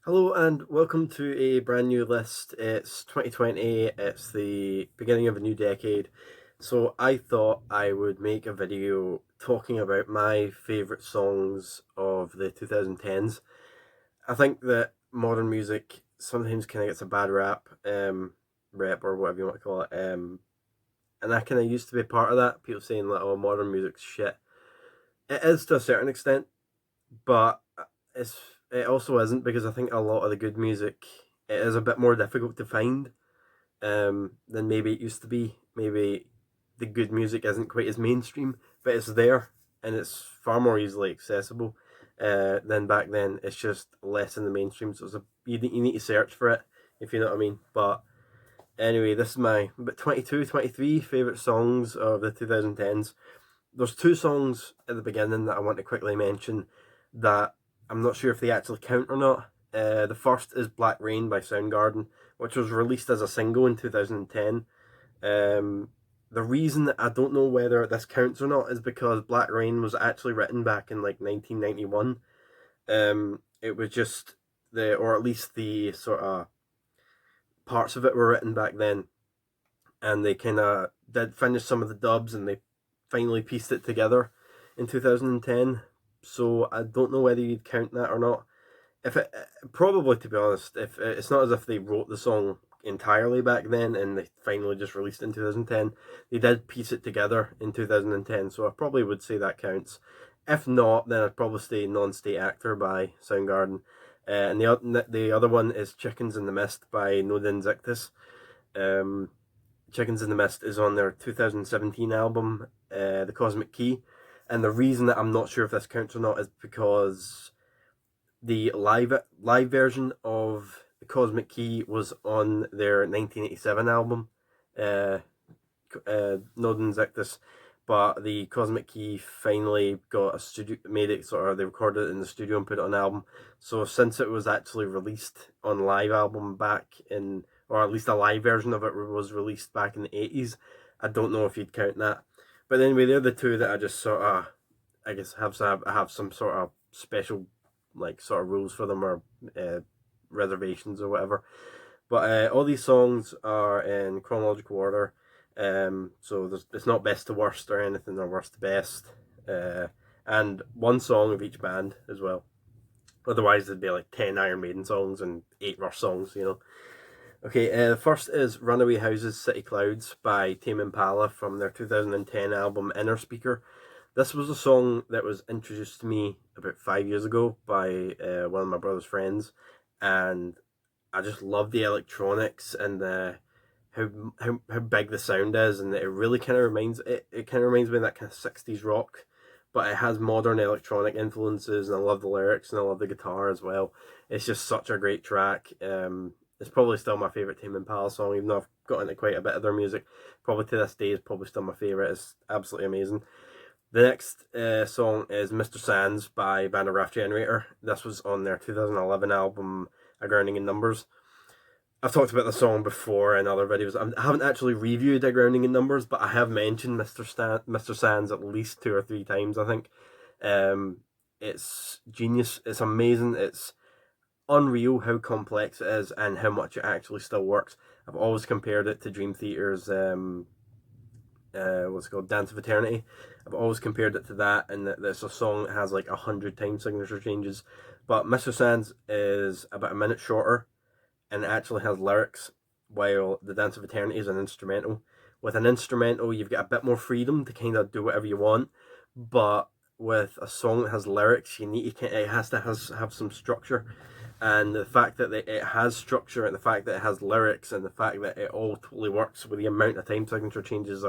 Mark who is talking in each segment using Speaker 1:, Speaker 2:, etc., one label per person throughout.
Speaker 1: Hello and welcome to a brand new list. It's 2020, it's the beginning of a new decade, so I thought I would make a video talking about my favourite songs of the 2010s. I think that modern music sometimes kind of gets a bad rep or whatever you want to call it, and I kind of used to be part of that. People saying like, oh, modern music's shit. It is to a certain extent, but it's it also isn't because I think a lot of the good music it is a bit more difficult to find than maybe it used to be. Maybe the good music isn't quite as mainstream, but it's there and it's far more easily accessible than back then. It's just less in the mainstream, so you need to search for it if you know what I mean. But anyway, this is my 22, 23 favourite songs of the 2010s. There's two songs at the beginning that I want to quickly mention that I'm not sure if they actually count or not. The first is Black Rain by Soundgarden, which was released as a single in 2010. The reason that I don't know whether this counts or not is because Black Rain was actually written back in like 1991. It was just or at least the sort of parts of it were written back then, and they kind of did finish some of the dubs and they finally pieced it together in 2010. So I don't know whether you'd count that or not. If it probably, to be honest, if it's not as if they wrote the song entirely back then and they finally just released it in 2010, they did piece it together in 2010. So I probably would say that counts. If not, then I'd probably say Non-State Actor by Soundgarden. And the other one is Chickens in the Mist by No Invictus. Chickens in the Mist is on their 2017 album, The Cosmic Key. And the reason that I'm not sure if this counts or not is because the live version of The Cosmic Key was on their 1987 album, Nod Invictus, but the Cosmic Key finally got a studio, made it sort of, they recorded it in the studio and put it on an album. So since it was actually released on live album back in, or at least a live version of it was released back in the 80s, I don't know if you'd count that. But anyway, they're the two that I just sort of, I guess, have some sort of special, like, sort of rules for them or reservations or whatever. But all these songs are in chronological order. So it's not best to worst or anything, or worst to best. And one song of each band as well. Otherwise, there'd be like 10 Iron Maiden songs and 8 Rush songs, you know. Okay, the first is Runaway Houses, City Clouds by Tame Impala from their 2010 album Inner Speaker. This was a song that was introduced to me about 5 years ago by one of my brother's friends, and I just love the electronics and the how big the sound is, and it really kind of reminds me of that kind of 60s rock, but it has modern electronic influences, and I love the lyrics and I love the guitar as well. It's just such a great track. It's probably still my favourite Tame Impala song, even though I've got into quite a bit of their music. Probably to this day is probably still my favourite. It's absolutely amazing. The next song is Mr. Sands by Band of Wrath Generator. This was on their 2011 album, A Grounding in Numbers. I've talked about the song before in other videos. I haven't actually reviewed A Grounding in Numbers, but I have mentioned Mr. Sands at least 2 or 3 times, I think. It's genius. It's amazing. It's unreal how complex it is and how much it actually still works. I've always compared it to Dream Theater's what's it called, Dance of Eternity. I've always compared it to that, and that it's a song that has like 100 time signature changes. But Mr. Sands is about a minute shorter, and it actually has lyrics, while the Dance of Eternity is an instrumental. With an instrumental, you've got a bit more freedom to kind of do whatever you want, but with a song that has lyrics, it has to have some structure. And the fact that it has structure, and the fact that it has lyrics, and the fact that it all totally works with the amount of time signature changes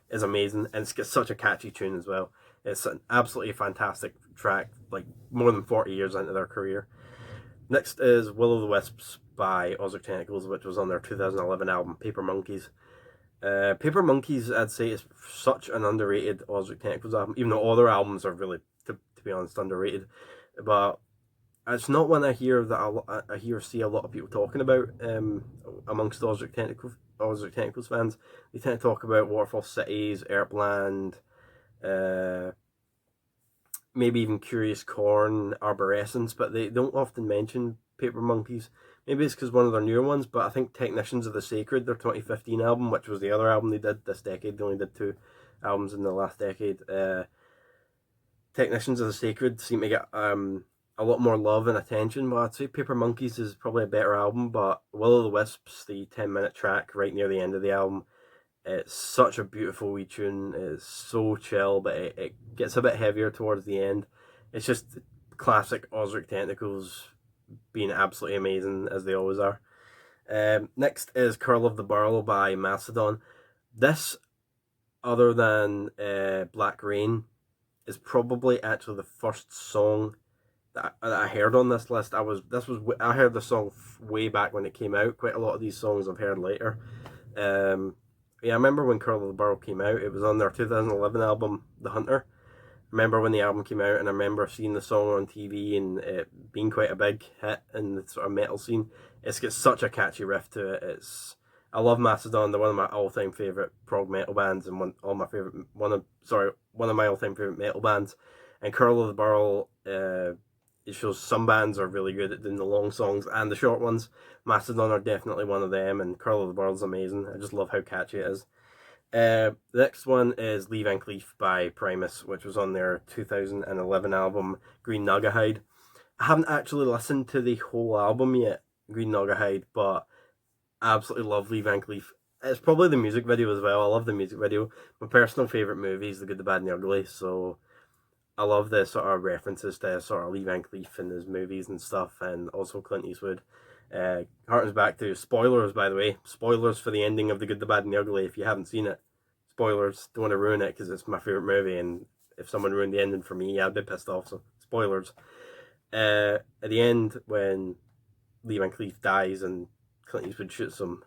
Speaker 1: is amazing. And it's got such a catchy tune as well. It's an absolutely fantastic track, like more than 40 years into their career. Next is Will o' the Wisps by Tentacles, which was on their 2011 album Paper Monkeys. Paper Monkeys, I'd say, is such an underrated Tentacles album, even though all their albums are really, to be honest, underrated. But it's not one I hear see a lot of people talking about amongst Tentacles fans. They tend to talk about Waterfall Cities, Airpland, maybe even Curious Corn, Arborescence, but they don't often mention Paper Monkeys. Maybe it's because one of their newer ones, but I think Technicians of the Sacred, their 2015 album, which was the other album they did this decade, they only did 2 albums in the last decade. Technicians of the Sacred seem to get a lot more love and attention. Well, I'd say Paper Monkeys is probably a better album, but Will o' the Wisps, the 10-minute track right near the end of the album, it's such a beautiful wee tune. It's so chill, but it gets a bit heavier towards the end. It's just classic Ozric Tentacles being absolutely amazing, as they always are. Next is Curl of the Burl by Mastodon. This, other than Black Rain, is probably actually the first song that I heard on this list. I heard the song way back when it came out. Quite a lot of these songs I've heard later. Yeah, I remember when Curl of the Burl came out. It was on their 2011 album, The Hunter. I remember when the album came out, and I remember seeing the song on TV and it being quite a big hit in the sort of metal scene. It's got such a catchy riff to it. I love Mastodon. They're one of my all-time favorite prog metal bands, and one of my all-time favorite metal bands. And Curl of the Burl, it shows some bands are really good at doing the long songs and the short ones. Mastodon are definitely one of them, and Curl of the Burl is amazing. I just love how catchy it is. The next one is Lee Van Cleef by Primus, which was on their 2011 album Green Naugahyde. I haven't actually listened to the whole album yet, Green Naugahyde, but I absolutely love Lee Van Cleef. It's probably the music video as well. I love the music video. My personal favourite movie is The Good, the Bad and the Ugly, so I love the sort of references to sort of Lee Van Cleef in his movies and stuff, and also Clint Eastwood. Harkens back to spoilers, by the way. Spoilers for the ending of The Good, the Bad and the Ugly if you haven't seen it. Spoilers, don't want to ruin it because it's my favourite movie, and if someone ruined the ending for me, I'd be pissed off, so spoilers. At the end, when Lee Van Cleef dies and Clint Eastwood shoots him,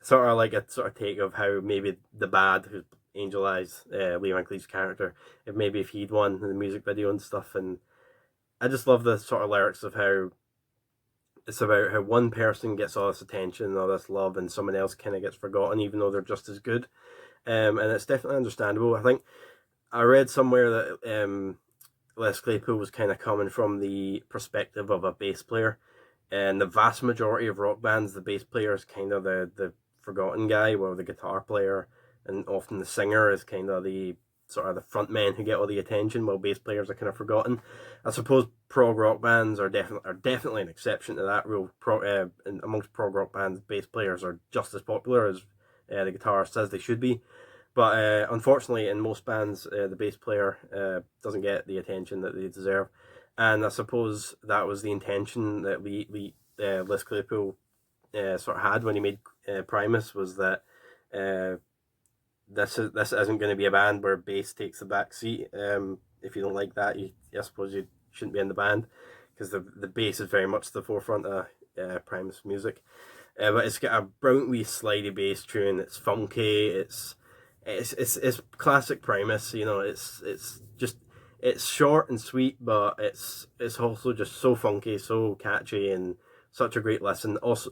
Speaker 1: sort of like a sort of take of how maybe the bad, who's Angel Eyes, Lee Van Cleef's character, if he'd won in the music video and stuff. And I just love the sort of lyrics of how it's about how one person gets all this attention and all this love, and someone else kind of gets forgotten, even though they're just as good. And it's definitely understandable. I think I read somewhere that Les Claypool was kind of coming from the perspective of a bass player, and the vast majority of rock bands, the bass player is kind of the forgotten guy, while the guitar player and often the singer is kind of the sort of the front men who get all the attention, while bass players are kind of forgotten. I suppose prog rock bands are definitely an exception to that rule. Amongst prog rock bands, bass players are just as popular as the guitarist says they should be. But unfortunately, in most bands, the bass player doesn't get the attention that they deserve. And I suppose that was the intention that Les Claypool sort of had when he made Primus, was that this isn't going to be a band where bass takes the back seat. If you don't like that, I suppose you shouldn't be in the band, because the bass is very much the forefront of Primus music. But it's got a brilliant wee slidey bass tune. It's funky. It's classic Primus. You know, it's short and sweet, but it's also just so funky, so catchy, and such a great listen. Also,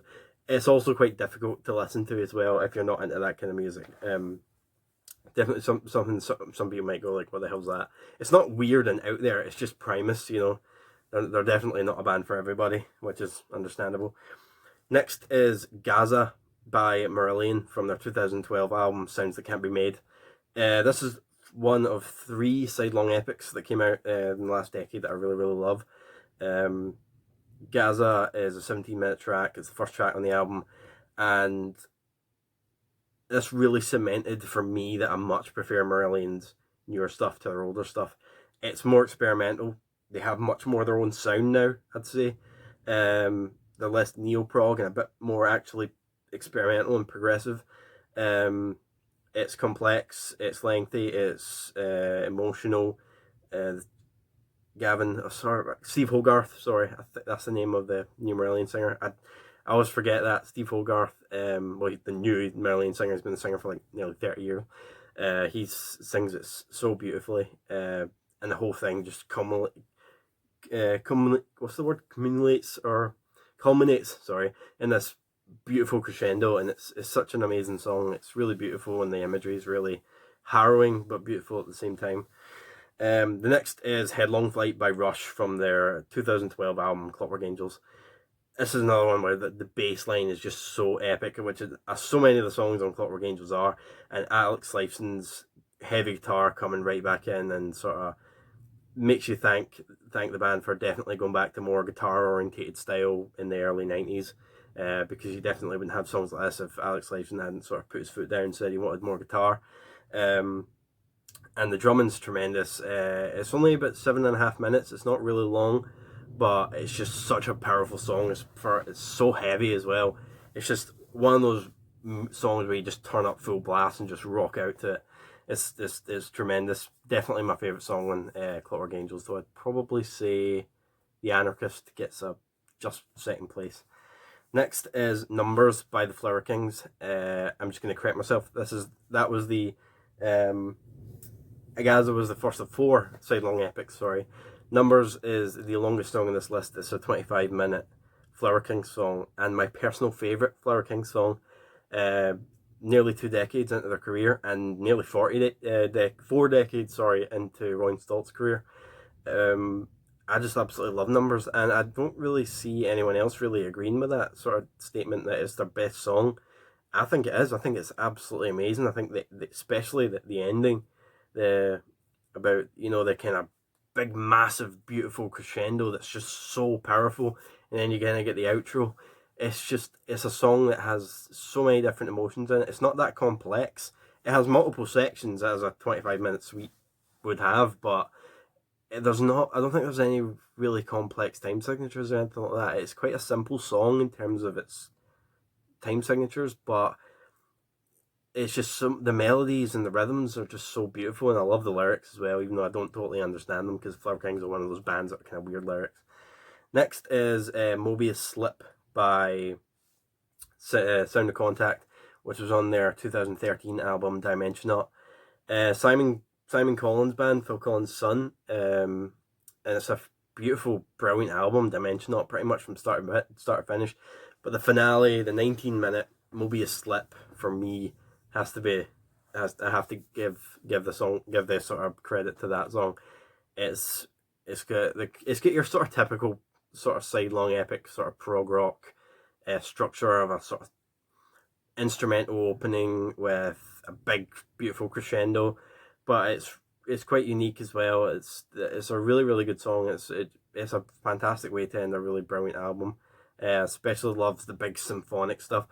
Speaker 1: it's also quite difficult to listen to as well if you're not into that kind of music. Definitely something some people might go like, what the hell's that? It's not weird and out there. It's just Primus, you know. They're definitely not a band for everybody, which is understandable. Next is Gaza by Merlin from their 2012 album Sounds That Can't Be Made. This is one of 3 side-long epics that came out in the last decade that I really, really love. Gaza is a 17-minute track. It's the first track on the album, and this really cemented for me that I much prefer Merlin's newer stuff to their older stuff. It's more experimental. They have much more their own sound now, I'd say. They're less neo-prog and a bit more actually experimental and progressive. It's complex, it's lengthy, it's emotional. Steve Hogarth, sorry, I think that's the name of the new Merlin singer. I always forget that. Steve Hogarth, the new Merlin singer, has been a singer for like nearly 30 years. He sings it so beautifully, and the whole thing just culminates, in this beautiful crescendo, and it's such an amazing song. It's really beautiful, and the imagery is really harrowing but beautiful at the same time. The next is Headlong Flight by Rush from their 2012 album Clockwork Angels. this is another one where the bass line is just so epic, which is so many of the songs on Clockwork Angels are, and Alex Lifeson's heavy guitar coming right back in and sort of makes you thank the band for definitely going back to more guitar orientated style in the early 90s, because you definitely wouldn't have songs like this if Alex Lifeson hadn't sort of put his foot down and said he wanted more guitar. And the drumming's tremendous. It's only about 7.5 minutes. It's not really long, but it's just such a powerful song. It's so heavy as well. It's just one of those songs where you just turn up full blast and just rock out to it. It's tremendous. Definitely my favourite song on Clockwork Angels, though I'd probably say The Anarchist gets a just second place. Next is Numbers by the Flower Kings. I'm just going to correct myself. That was the Gaza was the first of 4 side-long epics, sorry. Numbers is the longest song on this list. It's a 25-minute Flower Kings song, and my personal favourite Flower Kings song. Nearly 2 decades into their career, and nearly 4 decades, into Roy Stoltz's career. I just absolutely love Numbers, and I don't really see anyone else really agreeing with that sort of statement that it's their best song. I think it is. I think it's absolutely amazing. I think that especially the ending, about the kind of big, massive, beautiful crescendo that's just so powerful, and then you kind of get the outro. It's a song that has so many different emotions in it. It's not that complex. It has multiple sections as a 25-minute suite would have, but I don't think there's any really complex time signatures or anything like that. It's quite a simple song in terms of its time signatures, but it's just the melodies and the rhythms are just so beautiful, and I love the lyrics as well, even though I don't totally understand them, because Flower Kings are one of those bands that are kind of weird lyrics. Next is Mobius Slip by Sound of Contact, which was on their 2013 album Dimensionaut. Simon Collins' band, Phil Collins' son, and it's a beautiful, brilliant album, Dimensionaut, pretty much from start to finish. But the finale, the 19-minute Mobius Slip, for me, I have to give the sort of credit to that song. It's got your sort of typical sort of sidelong epic sort of prog rock structure of a sort of instrumental opening with a big beautiful crescendo, but it's quite unique as well. It's a really, really good song. It's a fantastic way to end a really brilliant album. Especially loves the big symphonic stuff.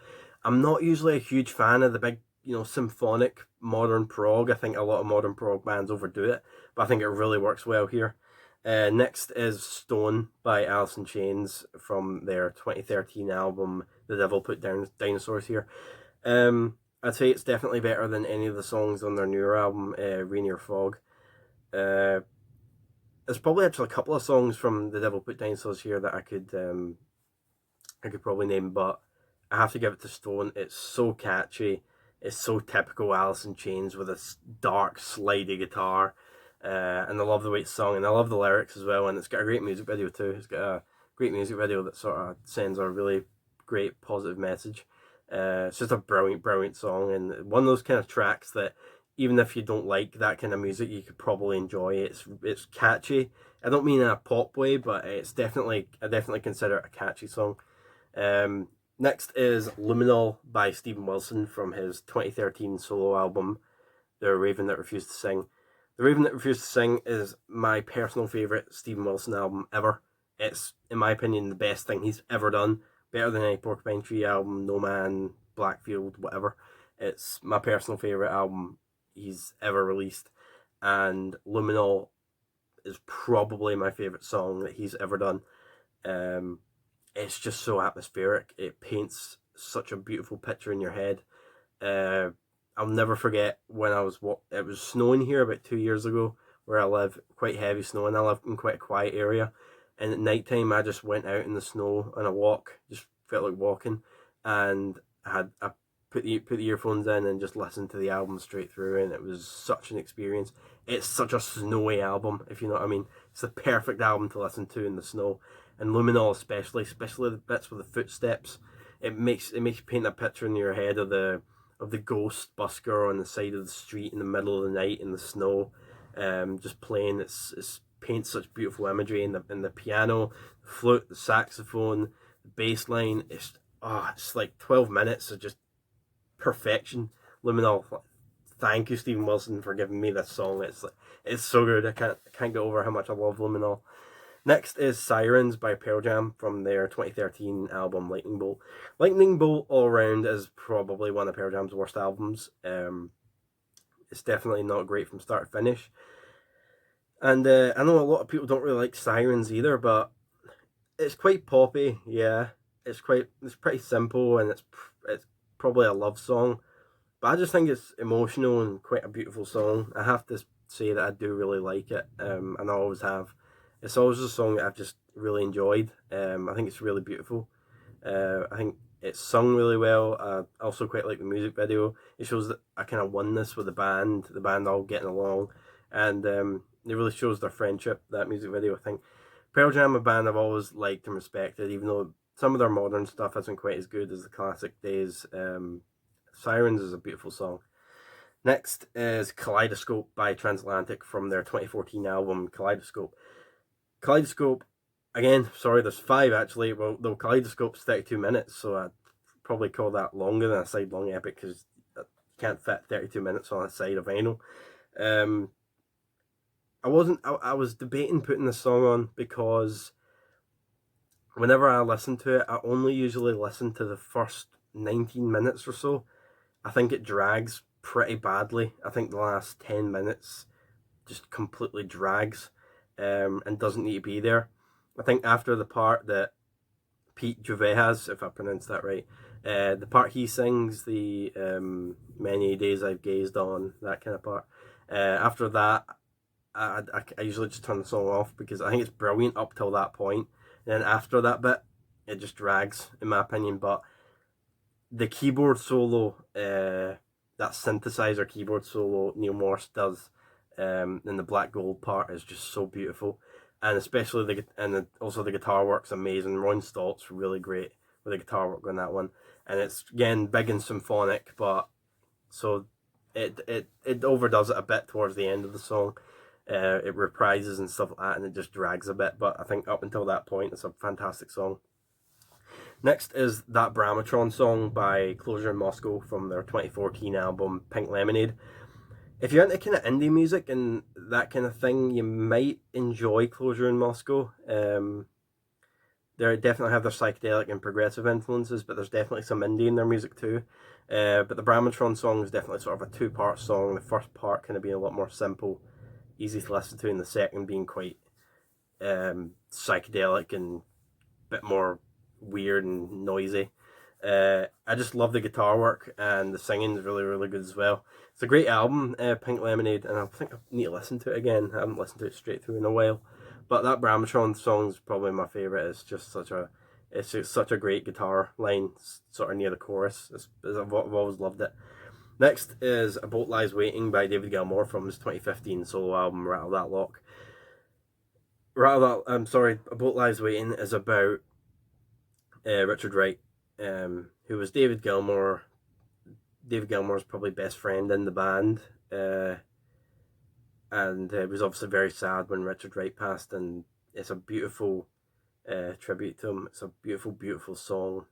Speaker 1: I'm not usually a huge fan of the big symphonic modern prog. I think a lot of modern prog bands overdo it, but I think it really works well here. Next is Stone by Alice in Chains from their 2013 album The Devil Put Down Dinosaurs here. I'd say it's definitely better than any of the songs on their newer album, Rainier Fog. There's probably actually a couple of songs from The Devil Put Dinosaurs here that I could probably name, but I have to give it to Stone. It's so catchy. It's so typical Alice in Chains with a dark, slidey guitar. And I love the way it's sung, and I love the lyrics as well, and it's got a great music video too. It's got a great music video that sort of sends a really great positive message. It's just a brilliant song, and one of those kind of tracks that even if you don't like that kind of music, you could probably enjoy. It's catchy. I don't mean in a pop way, but I definitely consider it a catchy song. Next is Luminol by Steven Wilson from his 2013 solo album, The Raven That Refused to Sing. The Raven That Refused to Sing is my personal favourite Steven Wilson album ever. It's, in my opinion, the best thing he's ever done. Better than any Porcupine Tree album, No Man, Blackfield, whatever. It's my personal favourite album he's ever released. And Luminol is probably my favourite song that he's ever done. It's just so atmospheric. It paints such a beautiful picture in your head. I'll never forget when it was snowing here about 2 years ago where I live, quite heavy snow, and I live in quite a quiet area. And at night time, I just went out in the snow on a walk, just felt like walking, and I put the earphones in and just listened to the album straight through, and it was such an experience. It's such a snowy album, if you know what I mean. It's the perfect album to listen to in the snow. And Luminol especially the bits with the footsteps, it makes you paint a picture in your head of the ghost busker on the side of the street in the middle of the night in the snow, just playing. It paints such beautiful imagery in the piano, the flute, the saxophone, bass line is, it's like 12 minutes of just perfection. Luminol, thank you, Stephen Wilson, for giving me this song. It's so good. I can't get over how much I love Luminol. Next is Sirens by Pearl Jam from their 2013 album Lightning Bolt. Lightning Bolt all around is probably one of Pearl Jam's worst albums. It's definitely not great from start to finish. And I know a lot of people don't really like Sirens either, but it's quite poppy. Yeah, it's pretty simple, and it's probably a love song. But I just think it's emotional and quite a beautiful song. I have to say that I do really like it, and I always have. It's always a song that I've just really enjoyed. I think it's really beautiful. I think it's sung really well. I also quite like the music video. It shows that I kind of oneness with the band all getting along, and it really shows their friendship, that music video. I think Pearl Jam, a band I've always liked and respected, even though some of their modern stuff isn't quite as good as the classic days. Sirens is a beautiful song. Next is Kaleidoscope by Transatlantic from their 2014 album Kaleidoscope. Kaleidoscope, again, sorry, there's 5 actually. Well, though Kaleidoscope's 32 minutes, so I'd probably call that longer than a side-long epic, because you can't fit 32 minutes on a side of vinyl. I was debating putting this song on, because whenever I listen to it, I only usually listen to the first 19 minutes or so. I think it drags pretty badly. I think the last 10 minutes just completely drags, and doesn't need to be there. I think after the part that Pete Juve has, if I pronounced that right, the part he sings, the many days I've gazed on, that kind of part, after that, I usually just turn the song off, because I think it's brilliant up till that point. And then after that bit, it just drags, in my opinion. But the keyboard solo, that synthesizer keyboard solo Neil Morse does, in the Black Gold part, is just so beautiful. And especially also the guitar work's amazing. Ron Stoltz really great with the guitar work on that one. And it's, again, big and symphonic, but so it overdoes it a bit towards the end of the song. It reprises and stuff like that, and it just drags a bit. But I think up until that point, it's a fantastic song. Next is That Bramatron song by Closure in Moscow from their 2014 album Pink Lemonade. If you're into kind of indie music and that kind of thing, you might enjoy Closure in Moscow. They definitely have their psychedelic and progressive influences, but there's definitely some indie in their music too. But the Bramatron song is definitely sort of a 2-part song. The first part kind of being a lot more simple, easy to listen to, and the second being quite psychedelic and a bit more weird and noisy. I just love the guitar work, and the singing is really, really good as well. It's a great album, Pink Lemonade, and I think I need to listen to it again. I haven't listened to it straight through in a while. But that Bramatron song is probably my favourite. It's just such a great guitar line, sort of near the chorus. I've always loved it. Next is A Boat Lies Waiting by David Gilmour from his 2015 solo album Rattle That Lock. A Boat Lies Waiting is about Richard Wright, who was David Gilmour's probably best friend in the band, and it was obviously very sad when Richard Wright passed, and it's a beautiful tribute to him. It's a beautiful, beautiful song.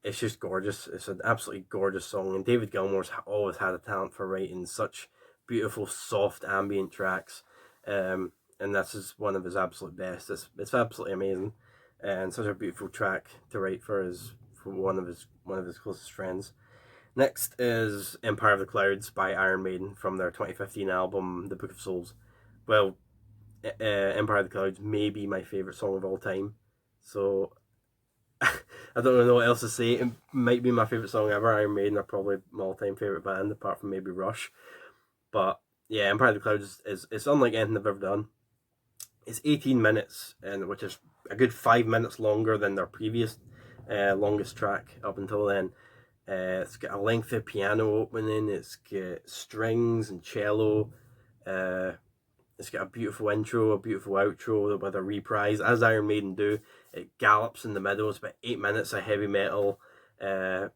Speaker 1: It's just gorgeous. It's an absolutely gorgeous song, and David Gilmour's always had a talent for writing such beautiful, soft, ambient tracks, and this is one of his absolute best. It's absolutely amazing, and such a beautiful track to write for one of his closest friends. Next is Empire of the Clouds by Iron Maiden from their 2015 album The Book of Souls. Well, Empire of the Clouds may be my favourite song of all time, so I don't really know what else to say. It might be my favourite song ever. Iron Maiden are probably my all-time favourite band, apart from maybe Rush. But yeah, Empire of the Clouds is unlike anything I've ever done. It's 18 minutes, which is a good 5 minutes longer than their previous longest track up until then. It's got a lengthy piano opening, it's got strings and cello, it's got a beautiful intro, a beautiful outro with a reprise, as Iron Maiden do. It gallops in the middle. It's about 8 minutes of heavy metal, if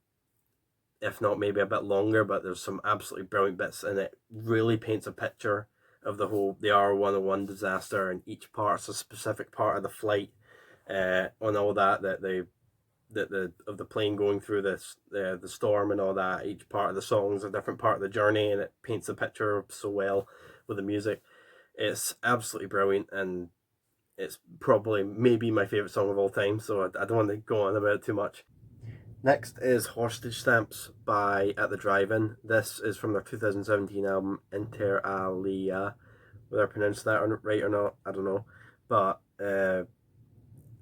Speaker 1: not maybe a bit longer, but there's some absolutely brilliant bits, and it really paints a picture of the R101 disaster, and each part's a specific part of the flight. on all that of the plane going through this the storm and all that. Each part of the song is a different part of the journey, and it paints the picture so well with the music. It's absolutely brilliant, and it's probably maybe my favourite song of all time, so I don't want to go on about it too much. Next is Hostage Stamps by At the Drive-In. This is from their 2017 album Inter Alia. Whether I pronounced that right or not, I don't know. But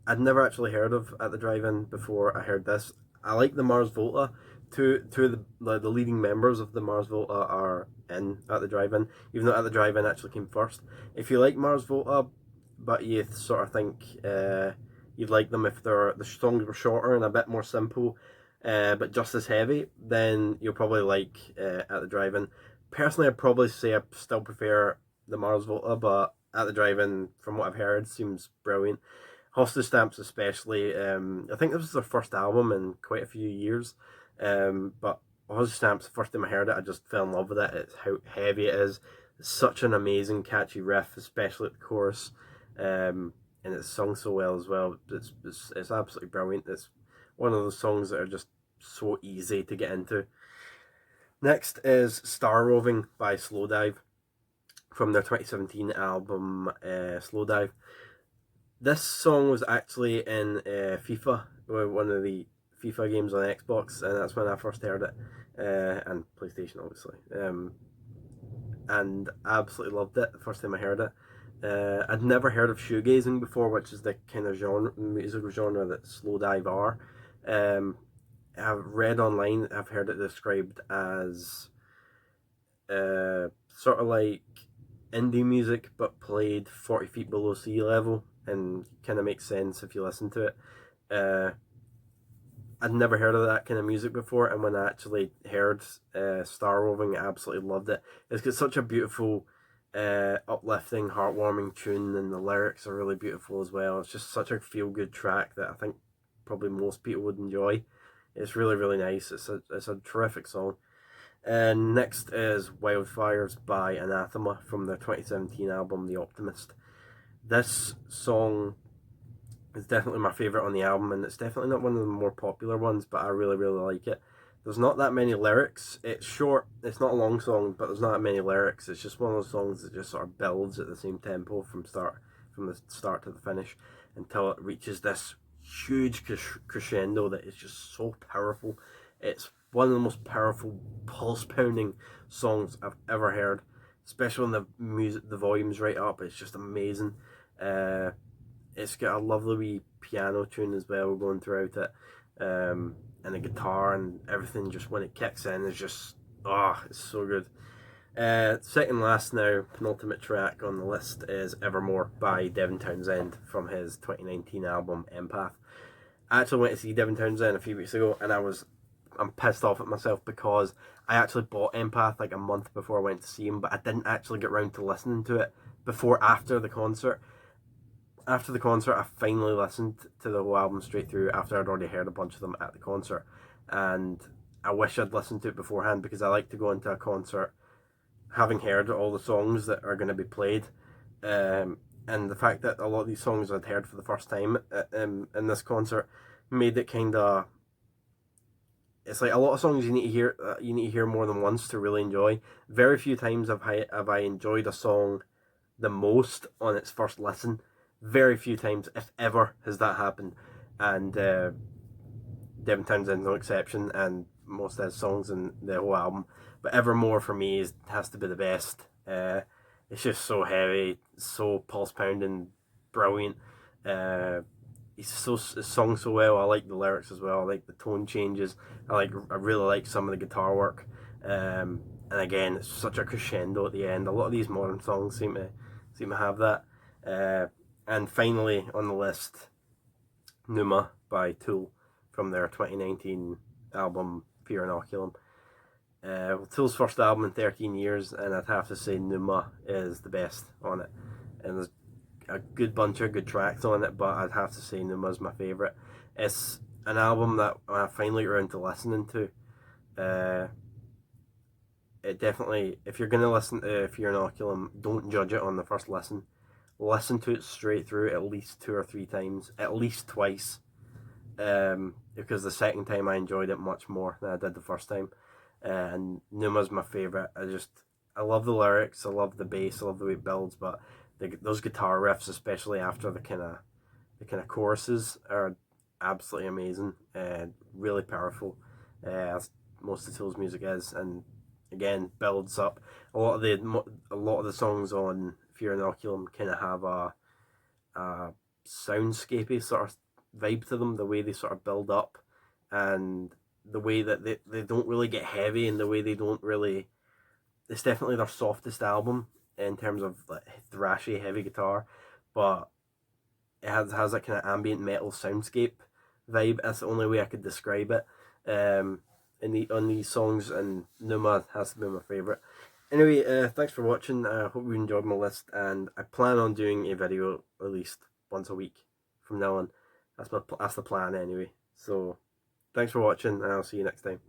Speaker 1: I'd never actually heard of At the Drive-In before I heard this. I like the Mars Volta. Two of the leading members of the Mars Volta are in At the Drive-In, even though At the Drive-In actually came first. If you like Mars Volta, but you sort of think you'd like them if the songs were shorter and a bit more simple, but just as heavy, then you'll probably like At the Drive-In. Personally, I'd probably say I still prefer the Mars Volta, but At the Drive-In, from what I've heard, seems brilliant. Hostage Stamps especially, I think this was their first album in quite a few years, but Hostage Stamps, the first time I heard it, I just fell in love with it. It's how heavy it is. It's such an amazing catchy riff, especially at the chorus, and it's sung so well as well. It's absolutely brilliant. It's one of those songs that are just so easy to get into. Next is Star Roving by Slowdive from their 2017 album Slowdive. This song was actually in FIFA, one of the FIFA games on Xbox, and that's when I first heard it, and PlayStation obviously, and I absolutely loved it the first time I heard it. I'd never heard of shoegazing before, which is the kind of musical genre that Slowdive are. I've read online, I've heard it described as sort of like indie music but played 40 feet below sea level, and kind of makes sense if you listen to it. I'd never heard of that kind of music before, and when I actually heard Star Roving, I absolutely loved it. It's got such a beautiful, uplifting, heartwarming tune, and the lyrics are really beautiful as well. It's just such a feel-good track that I think probably most people would enjoy. It's really, really nice. It's a terrific song. And next is Wildfires by Anathema from their 2017 album The Optimist. This song is definitely my favourite on the album, and it's definitely not one of the more popular ones, but I really, really like it. There's not that many lyrics. It's short. It's not a long song, but there's not that many lyrics. It's just one of those songs that just sort of builds at the same tempo from the start to the finish until it reaches this huge crescendo that is just so powerful. It's one of the most powerful, pulse-pounding songs I've ever heard, especially when the volume's right up. It's just amazing. It's got a lovely wee piano tune as well going throughout it, and the guitar and everything. Just when it kicks in, is just it's so good. Second last now, penultimate track on the list is Evermore by Devin Townsend from his 2019 album Empath. I actually went to see Devin Townsend a few weeks ago, and I'm pissed off at myself because I actually bought Empath like a month before I went to see him, but I didn't actually get round to listening to it after the concert. After the concert, I finally listened to the whole album straight through after I'd already heard a bunch of them at the concert, and I wish I'd listened to it beforehand, because I like to go into a concert having heard all the songs that are going to be played, and the fact that a lot of these songs I'd heard for the first time in this concert made it kind of, it's like a lot of songs you need to hear more than once to really enjoy. Very few times have I enjoyed a song the most on its first listen. Very few times, if ever, has that happened, and Devin Townsend's no exception, and most of his songs in the whole album. But Evermore for me has to be the best. It's just so heavy, so pulse pounding, brilliant. It's sung so well. I like the lyrics as well. I like the tone changes. I really like some of the guitar work. And again, it's such a crescendo at the end. A lot of these modern songs seem to have that. And finally on the list, Numa by Tool from their 2019 album Fear Inoculum. Tool's first album in 13 years, and I'd have to say Numa is the best on it. And there's a good bunch of good tracks on it, but I'd have to say Numa's my favourite. It's an album that I finally got around to listening to. It definitely, if you're going to listen to Fear Inoculum, don't judge it on the first listen. listen to it straight through at least 2 or 3 times, at least twice, because the second time I enjoyed it much more than I did the first time. And Numa's my favourite. I love the lyrics, I love the bass, I love the way it builds, but those guitar riffs, especially after the kind of choruses, are absolutely amazing and really powerful. As most of Tool's music is, and again builds up. A lot of the songs on Fear Inoculum kind of have a soundscapey sort of vibe to them. The way they sort of build up, and the way that they don't really get heavy, and the way they don't really. It's definitely their softest album in terms of like thrashy heavy guitar, but it has that kind of ambient metal soundscape vibe. That's the only way I could describe it. On these songs, and Numa has to be my favorite. Anyway, thanks for watching. I hope you enjoyed my list, and I plan on doing a video at least once a week from now on. That's the plan anyway. So, thanks for watching, and I'll see you next time.